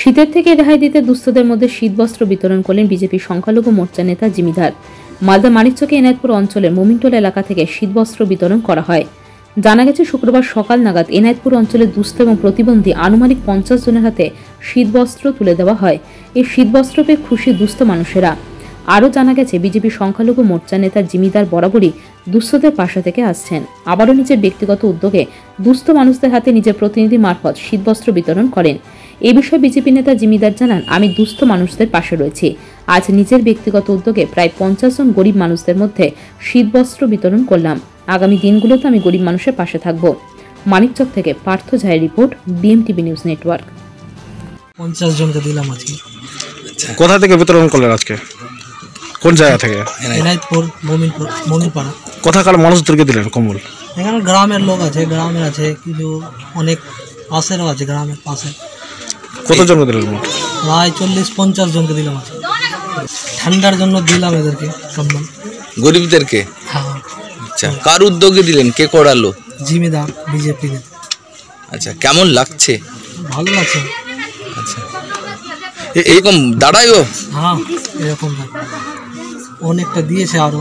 শীতের থেকে রেহাই দিতে দুস্থদের মধ্যে শীতবস্ত্র বিতরণ করলেন বিজেপি সংখ্যালঘু মোর্চা নেতা জিমিদার। মালদা মানিকচকে এনায়েতপুর অঞ্চলের মোমিনটোলা এলাকা থেকে শীতবস্ত্র বিতরণ করা হয়। জানা গেছে শুক্রবার সকাল নাগাদ এনায়েতপুর অঞ্চলের দুস্থ এবং প্রতিবন্ধী আনুমানিক 50 জনের হাতে শীতবস্ত্র তুলে দেওয়া হয়। এই শীতবস্ত্র পেয়ে খুশি দুস্থ মানুষেরা। আরও জানা গেছে বিজেপি সংখ্যালঘু মোর্চা নেতা জিমিদার বরাবরই দুস্থদের পাশে থেকে আসছেন। আবারও নিজের ব্যক্তিগত উদ্যোগে দুস্থ মানুষদের হাতে নিজের প্রতিনিধি মারফত শীতবস্ত্র বিতরণ করেন। এ বিষয়ে বিজেপি নেতা জিমিদার জানান, আমি দুস্থ মানুষদের পাশে রয়েছি। আজ নিজের ব্যক্তিগত উদ্যোগে প্রায় 50 জন গরিব মানুষদের মধ্যে শীতবস্ত্র বিতরণ করলাম। আগামী দিনগুলোতে আমি গরিব মানুষের পাশে থাকব। মানিকচক থেকে পার্থ ঝায়ের রিপোর্ট, বিএমটিভি নিউজ নেটওয়ার্ক। 50 জনকে দিলাম আজকে। কোথা থেকে বিতরণ করলেন আজকে? কোন জায়গা থেকে? এনায়েতপুর, মোমিনপাড়া। কোথাকার মানুষদেরকে দিলেন কম্বল? এখানে গ্রামের লোক আছে, গ্রামের আছে কিছু, অনেক পাশেরও আছে, গ্রামের পাশে। কতজনকে দিলেন? প্রায় 40-50 জনকে দিলাম আজকে। ঠান্ডার জন্য দিলাম এদেরকে কম্বল, গরিবদেরকে। হ্যাঁ। আচ্ছা, কার উদ্যোগে দিলেন? কে করালো? জিমিদার, বিজেপি। আচ্ছা, কেমন লাগছে? ভালো লাগছে। আচ্ছা, এরকম দাঁড়ায়ও? হ্যাঁ, এরকম অনেকটা দিয়েছে। আরো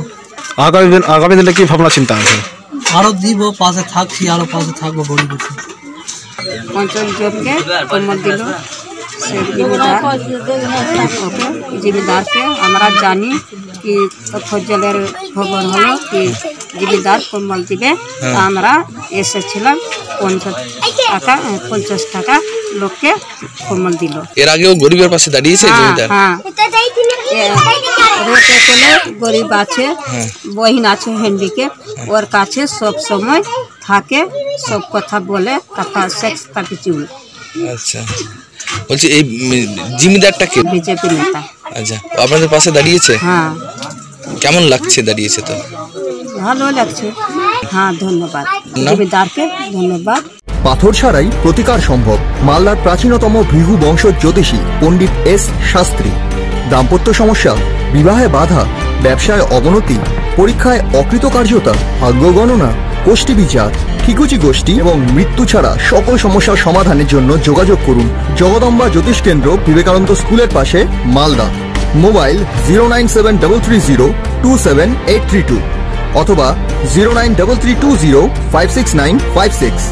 আগামী দিনে কি ভাবনা চিন্তা আছে? আরো দিব, পাশে থাকছি, আরো পাশে থাকবো গরিবের। 50 জনকে কম্বল দিল জিমিদারকে। আমরা জানি কি ফজলের খবর হলো কি জিমিদার কম্বল দিবে, আমরা এসেছিলাম। 50 টাকা লোককে কম্বল দিল। এর আগেও গরিবের পাশে দাঁড়িয়েছে জিমিদার? হ্যাঁ, রোটে চলে গরিব আছে, বহিন আছে হ্যান্ডিক্যাপ, ওর কাছে সব সময় থাকে, সব কথা বলে, কথা সেক্স তাকে চুল। আচ্ছা, বলছি এই জিমিদারটা কে? বিজেপি নেতা। আচ্ছা, আপনাদের পাশে দাঁড়িয়েছে? হ্যাঁ। কেমন লাগছে দাঁড়িয়েছে? তো ভালো লাগছে। হ্যাঁ, ধন্যবাদ জিমিদারকে, ধন্যবাদ। পাথর ছাড়াই প্রতিকার সম্ভব। মালদার প্রাচীনতম ভৃগু বংশ জ্যোতিষী পণ্ডিত এস শাস্ত্রী। দাম্পত্য সমস্যা, বিবাহে বাধা, ব্যবসায় অবনতি, পরীক্ষায় অকৃতকার্যতা, ভাগ্য গণনা, গোষ্ঠী বিচার, ঠিকুচি গোষ্ঠী এবং মৃত্যু ছাড়া সকল সমস্যার সমাধানের জন্য যোগাযোগ করুন জগদম্বা জ্যোতিষ কেন্দ্র, বিবেকানন্দ স্কুলের পাশে, মালদা। মোবাইল 09733027832 অথবা 09332056956।